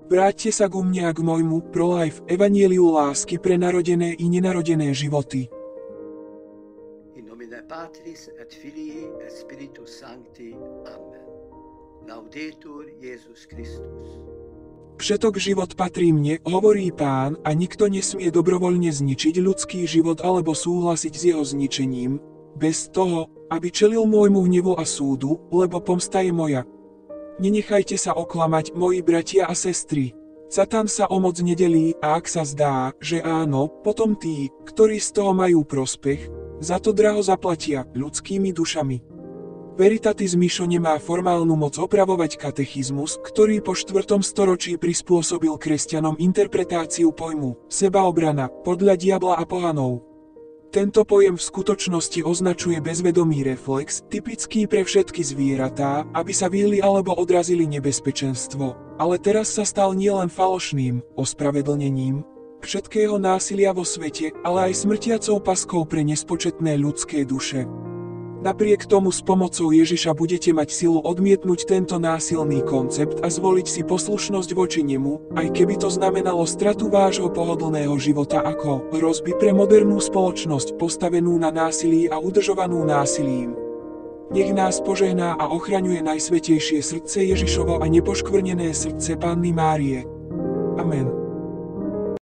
Vráťte sa ku mne a k môjmu pro-life evanieliu lásky pre narodené i nenarodené životy. In nomine Patris et Filii et Spiritus Sancti. Amen. Laudetur Jesus Christus. Všetok život patrí mne, hovorí Pán, a nikto nesmie dobrovoľne zničiť ľudský život alebo súhlasiť s jeho zničením, bez toho, aby čelil môjmu hnevu a súdu, lebo pomsta je moja. Nenechajte sa oklamať, moji bratia a sestry. Satan sa o moc nedelí a ak sa zdá, že áno, potom tí, ktorí z toho majú prospech, za to draho zaplatia ľudskými dušami. Veritatis Mišo nemá formálnu moc opravovať katechizmus, ktorý po 4. storočí prispôsobil kresťanom interpretáciu pojmu sebaobrana podľa diabla a pohanov. Tento pojem v skutočnosti označuje bezvedomý reflex, typický pre všetky zvieratá, aby sa vyhli alebo odrazili nebezpečenstvo, ale teraz sa stal nielen falošným ospravedlnením všetkého násilia vo svete, ale aj smrtiacou paskou pre nespočetné ľudské duše. Napriek tomu s pomocou Ježiša budete mať silu odmietnúť tento násilný koncept a zvoliť si poslušnosť voči nemu, aj keby to znamenalo stratu vášho pohodlného života ako hrozby pre modernú spoločnosť postavenú na násilí a udržovanú násilím. Nech nás požehná a ochraňuje Najsvätejšie srdce Ježišovo a nepoškvrnené srdce Panny Márie. Amen.